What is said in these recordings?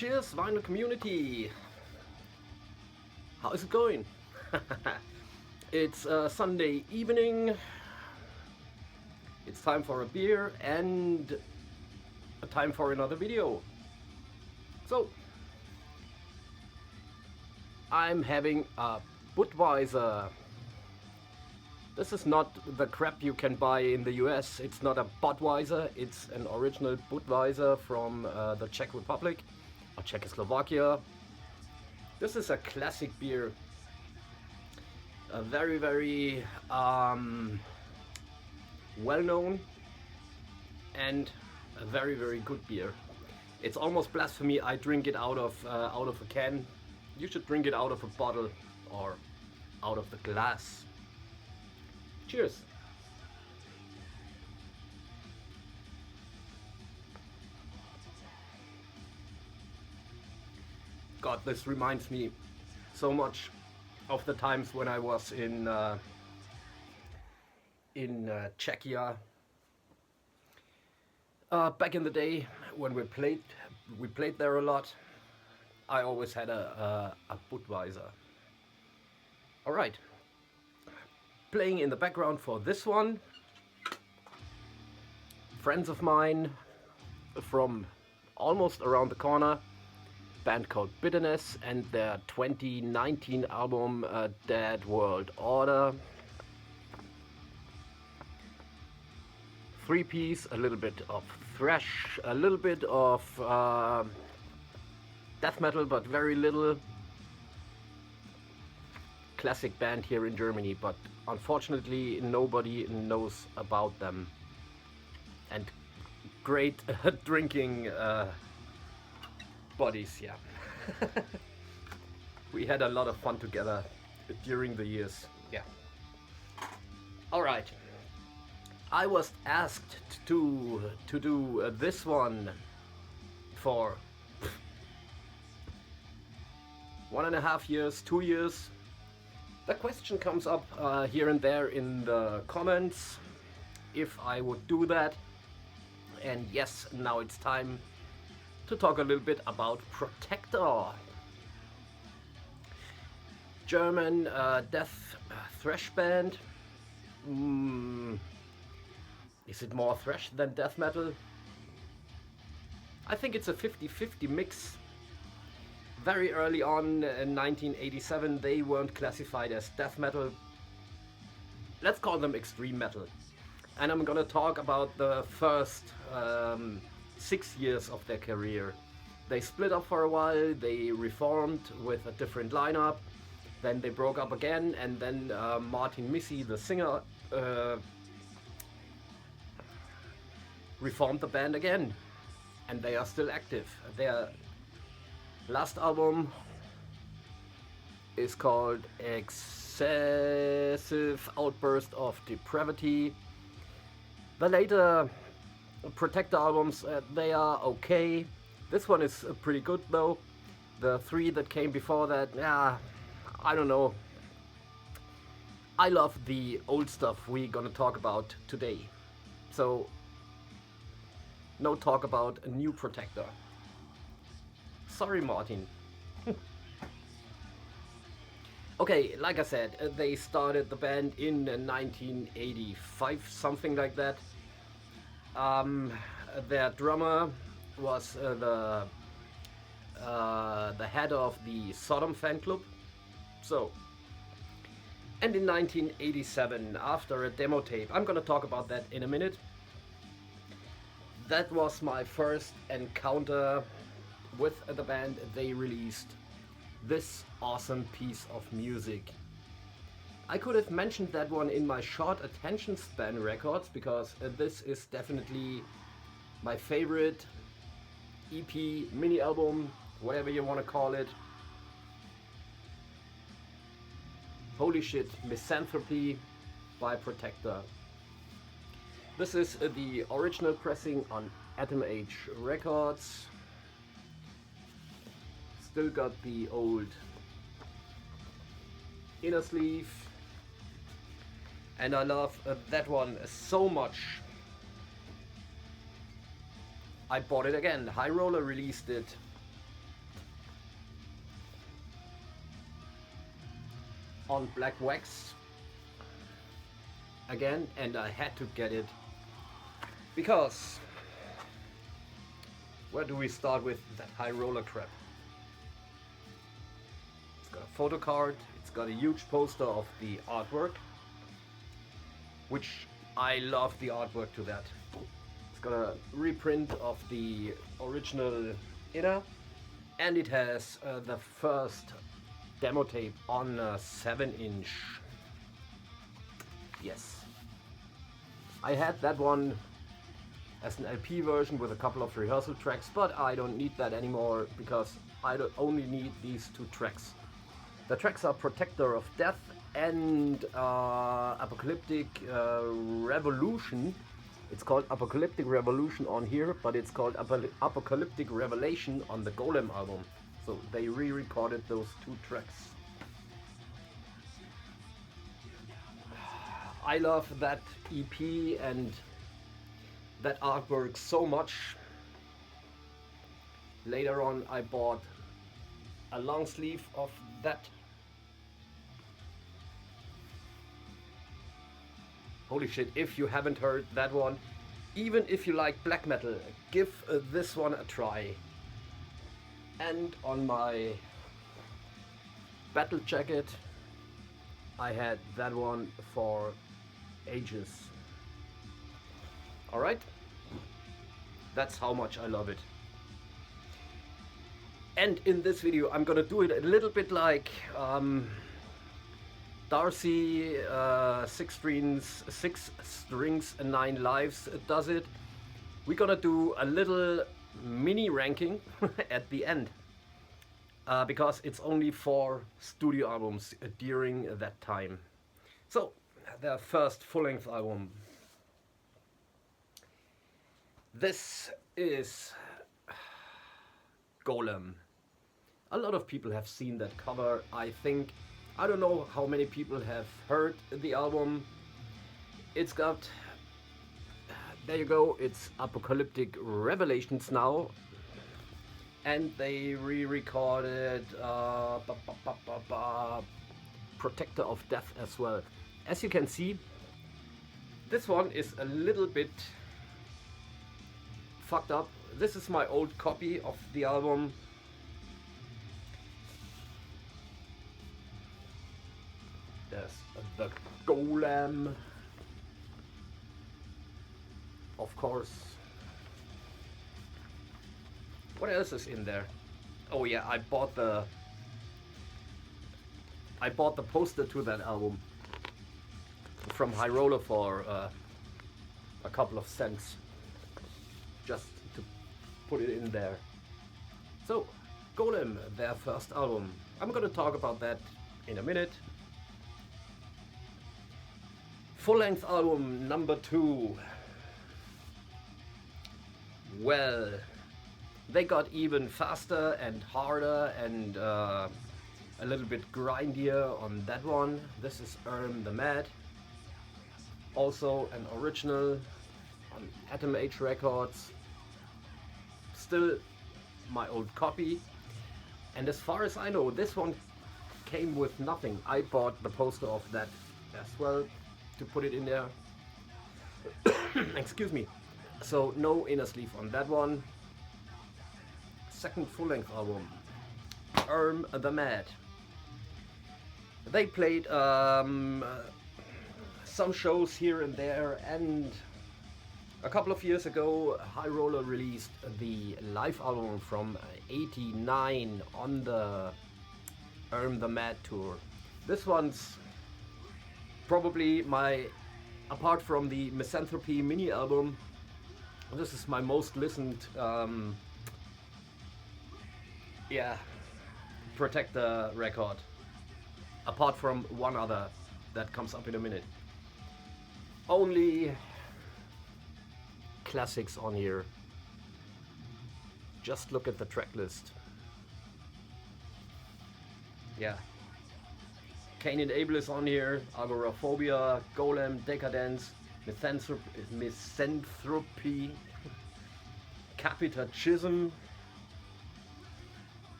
Cheers, vinyl community! How is it going? It's Sunday evening. It's time for a beer and a time for another video. So, I'm having a Budweiser. This is not the crap you can buy in the US. It's not a Budweiser. It's an original Budweiser from the Czech Republic or Czechoslovakia. This is a classic beer. A very, very well-known and a very, very good beer. It's almost blasphemy. I drink it out of a can. You should drink it out of a bottle or out of the glass. Cheers. God, this reminds me so much of the times when I was in Czechia. Back in the day when we played there a lot. I always had a Budweiser. All right. Playing in the background for this one, friends of mine from almost around the corner, band called Bitterness, and their 2019 album Dead World Order. 3-piece, a little bit of thrash, a little bit of death metal, but very little. Classic band here in Germany, but unfortunately nobody knows about them. And great drinking buddies, yeah. We had a lot of fun together during the years, yeah. All right, I was asked to do this one for 1.5 years, 2 years. The question comes up here and there in the comments if I would do that. And yes, now it's time to talk a little bit about Protector. German death thrash band. Is it more thrash than death metal? I think it's a 50-50 mix. Very early on in 1987 they weren't classified as death metal. Let's call them extreme metal. And I'm gonna talk about the first 6 years of their career. They split up for a while, they reformed with a different lineup, then they broke up again, and then Martin Missy, the singer, reformed the band again. And they are still active. Their last album is called Excessive Outburst of Depravity. The later Protector albums, they are okay. This one is pretty good though. The 3 that came before that, I don't know. I love the old stuff we're gonna talk about today. So, no talk about a new Protector. Sorry, Martin. Okay, like I said, they started the band in 1985, something like that. Their drummer was the head of the Sodom fan club. So, and in 1987, after a demo tape, I'm gonna talk about that in a minute. That was my first encounter with the band. They released this awesome piece of music. I could have mentioned that one in my short attention span records, because this is definitely my favorite EP, mini album, whatever you want to call it. Holy Shit, Misanthropy by Protector. This is the original pressing on Atom Age Records. Still got the old inner sleeve, and I love that one so much. I bought it again. High Roller released it on black wax again, and I had to get it because where do we start with that High Roller crap? It's got a photo card, it's got a huge poster of the artwork, which I love the artwork to that. It's got a reprint of the original inner, and it has the first demo tape on a 7-inch. Yes. I had that one as an LP version with a couple of rehearsal tracks, but I don't need that anymore because I don't only need these 2 tracks. The tracks are Protector of Death and Apocalyptic Revolution. It's called Apocalyptic Revolution on here, but it's called Apocalyptic Revelation on the Golem album. So they re-recorded those 2 tracks. I love that EP and that artwork so much. Later on I bought a long sleeve of that. Holy shit, if you haven't heard that one, even if you like black metal, give this one a try. And on my battle jacket, I had that one for ages. Alright? That's how much I love it. And in this video I'm gonna do it a little bit like Darcy 6 strings and 9 lives does it. We're gonna do a little mini ranking at the end because it's only 4 studio albums during that time. So their first full-length album. This is Golem. A lot of people have seen that cover, I think. I don't know how many people have heard the album. It's got, there you go, it's Apocalyptic Revelations now. And they re-recorded Protector of Death as well. As you can see, this one is a little bit fucked up. This is my old copy of the album. There's the Golem, of course. What else is in there? Oh yeah, I bought the poster to that album from High Roller for a couple of cents, just to put it in there. So, Golem, their first album. I'm gonna talk about that in a minute. Full-length album number 2. Well, they got even faster and harder and a little bit grindier on that one. This is the Mad. Also an original on Atom Age Records. Still my old copy. And as far as I know, this one came with nothing. I bought the poster of that as well to put it in there. Excuse me. So no inner sleeve on that one. Second full-length album, the Mad. They played some shows here and there, and a couple of years ago High Roller released the live album from '89 on the the Mad tour. This one's probably apart from the Misanthropy mini album, this is my most listened Protector record, apart from one other that comes up in a minute. Only classics on here. Just look at the track list. Yeah. Cain and Abel is on here, Agoraphobia, Golem, Decadence, Misanthropy, Capitachism.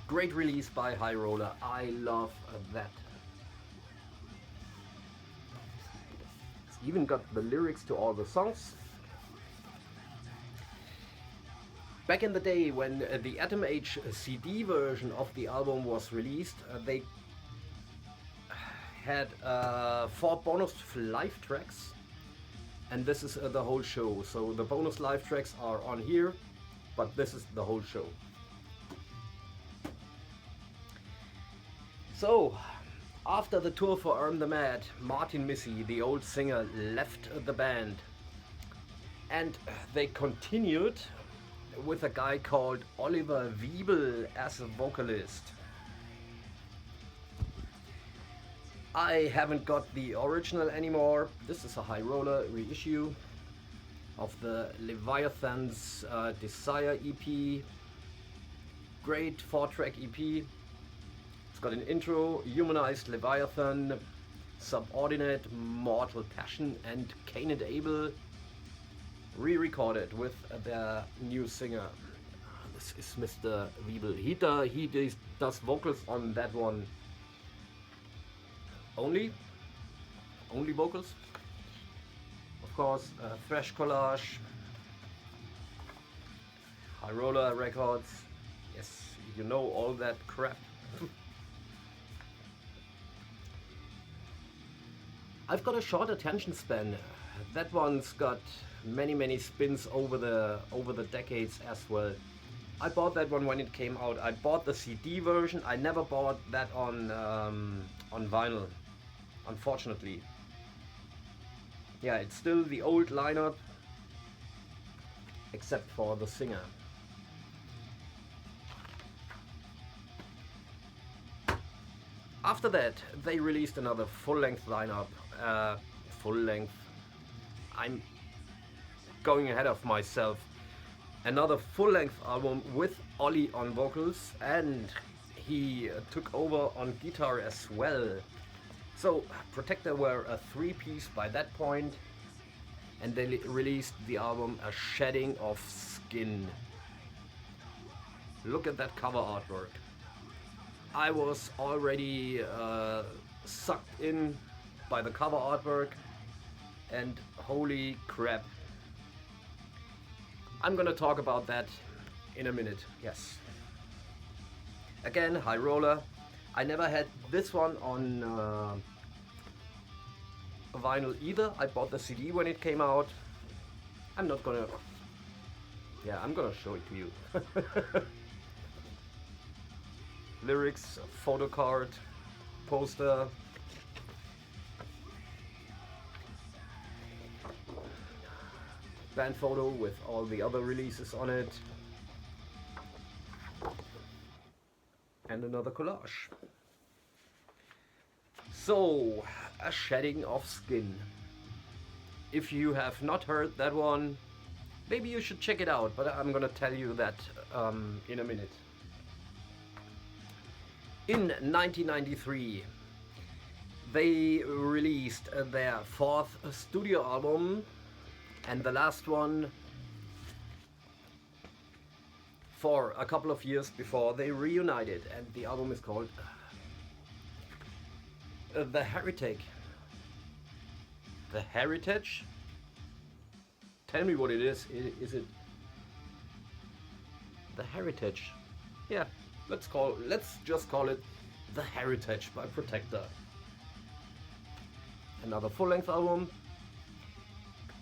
Great release by High Roller. I love that. even got the lyrics to all the songs. Back in the day when the Atom Age CD version of the album was released, they had 4 bonus live tracks, and this is the whole show. So the bonus live tracks are on here, but this is the whole show. So, after the tour for Earn the Mad, Martin Missy, the old singer, left the band, and they continued with a guy called Oliver Wiebel as a vocalist. I haven't got the original anymore. This is a High Roller reissue of the Leviathan's Desire EP. Great 4-track EP. It's got an intro, Humanized Leviathan, Subordinate, Mortal Passion, and Cain and Abel, re-recorded with their new singer. This is Mr. Wiebel. He does vocals on that one. Only vocals. Of course, Thrash Collage, High Roller Records. Yes, you know all that crap. I've got a short attention span. That one's got many spins over the decades as well. I bought that one when it came out. I bought the CD version. I never bought that on vinyl, unfortunately. Yeah, it's still the old lineup, except for the singer. After that, they released another full-length lineup. Full-length. I'm going ahead of myself. Another full-length album with Ollie on vocals, and he took over on guitar as well. So Protector were a 3-piece by that point, and they released the album A Shedding of Skin. Look at that cover artwork. I was already sucked in by the cover artwork, and holy crap. I'm gonna talk about that in a minute, yes. Again, High Roller. I never had this one on vinyl either. I bought the CD when it came out. I'm gonna show it to you. Lyrics, photo card, poster. Band photo with all the other releases on it. And another collage. So, A Shedding of Skin. If you have not heard that one, maybe you should check it out, but I'm gonna tell you that in a minute. In 1993, they released their 4th studio album, and the last one for a couple of years before they reunited, and the album is called The Heritage. The Heritage? Tell me what it is. Is it The Heritage? Yeah, let's just call it The Heritage by Protector. Another full-length album.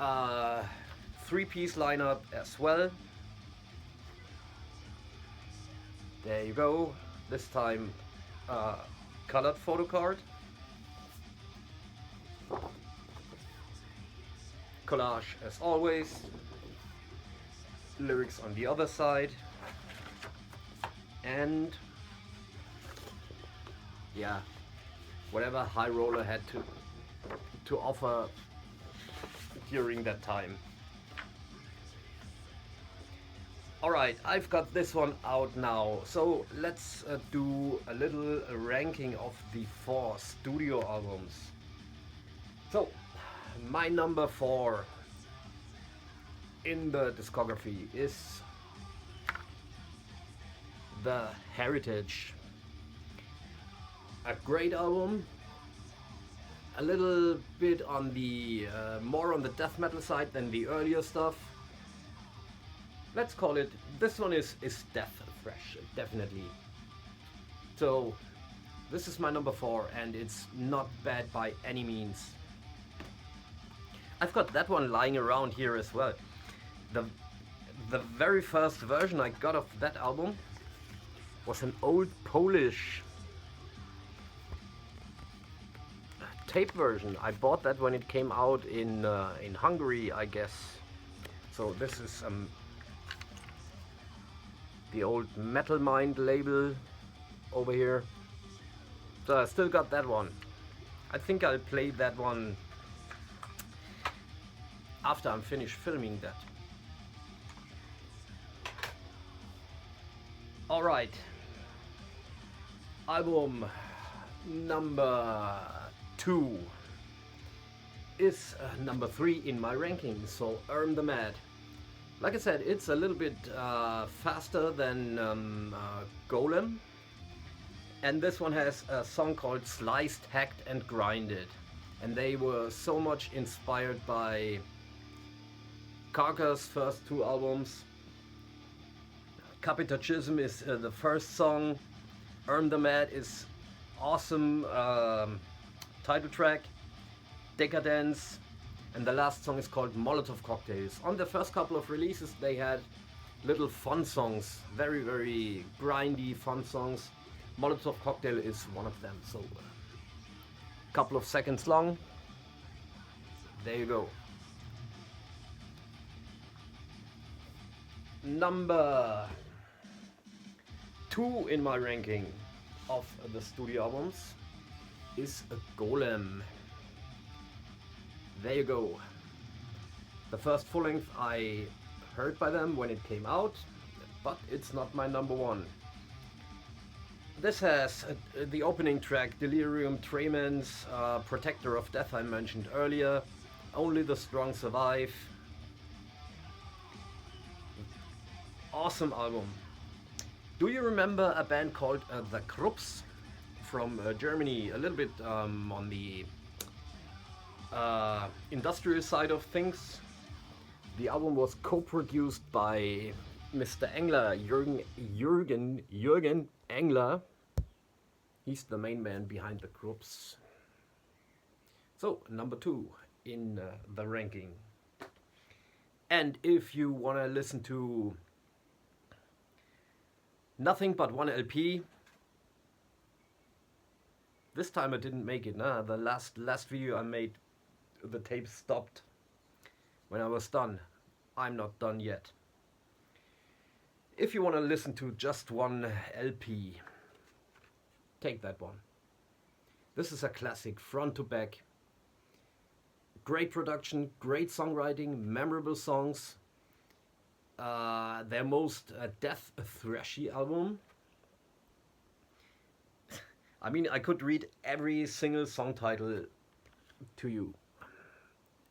3-piece lineup as well. There you go. This time colored photo card. Collage as always. Lyrics on the other side. And yeah, whatever High Roller had to offer during that time. Alright, I've got this one out now, so let's do a little ranking of the 4 studio albums. So, my number 4 in the discography is The Heritage. A great album, a little bit on the more on the death metal side than the earlier stuff. Let's call it, this one is death thrash, definitely. So this is my number 4, and it's not bad by any means. I've got that one lying around here as well. The very first version I got of that album was an old Polish tape version. I bought that when it came out in Hungary, I guess. So this is the old Metal Mind label over here. So I still got that one. I think I'll play that one after I'm finished filming that. Alright. Album number 2 is number 3 in my ranking, so Erm the Mad. Like I said, it's a little bit faster than Golem, and this one has a song called Sliced, Hacked and Grinded, and they were so much inspired by Carcass' first 2 albums. Capitachism is the first song. Erm the Mad is awesome title track. Decadence, and the last song is called Molotov Cocktails. On the first couple of releases they had little fun songs, very, very grindy fun songs. Molotov Cocktail is one of them, so a couple of seconds long. There you go. Number 2 in my ranking of the studio albums is a Golem. There you go. The first full length I heard by them when it came out, but it's not my number 1. This has the opening track, Delirium Tremens, Protector of Death I mentioned earlier, Only the Strong Survive. Awesome album. Do you remember a band called The Krupps from Germany? A little bit on the industrial side of things. The album was co-produced by Mr. Engler, Jürgen Engler. He's the main man behind The Krupps. So, number 2 in the ranking. And if you want to listen to nothing but one LP, this time I didn't make it. Nah, the last video I made, the tape stopped when I was done. I'm not done yet. If you want to listen to just one LP, take that one. This is a classic front to back. Great production, great songwriting, memorable songs. Their most death thrashy album. I mean, I could read every single song title to you,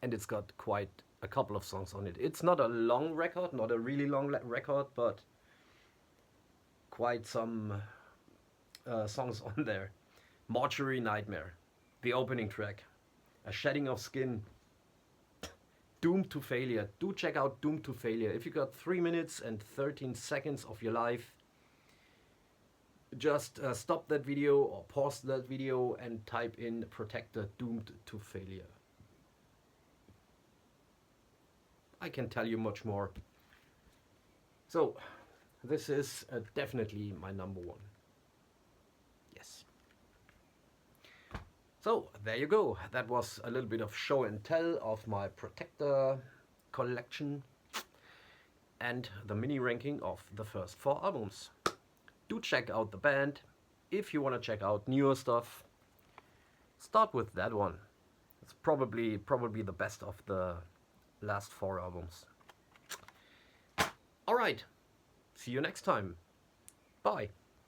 and it's got quite a couple of songs on it. It's not a long record, not a really long record, but quite some songs on there. Mortuary Nightmare, the opening track, A Shedding of Skin, Doomed to Failure. Do check out Doomed to Failure. If you got 3 minutes and 13 seconds of your life, just stop that video or pause that video and type in Protector Doomed to Failure. I can tell you much more. So, this is definitely my number 1. Yes. So, there you go. That was a little bit of show and tell of my Protector collection and the mini ranking of the first 4 albums. Do check out the band. If you want to check out newer stuff, start with that one. It's probably the best of the last 4 albums. Alright, see you next time. Bye.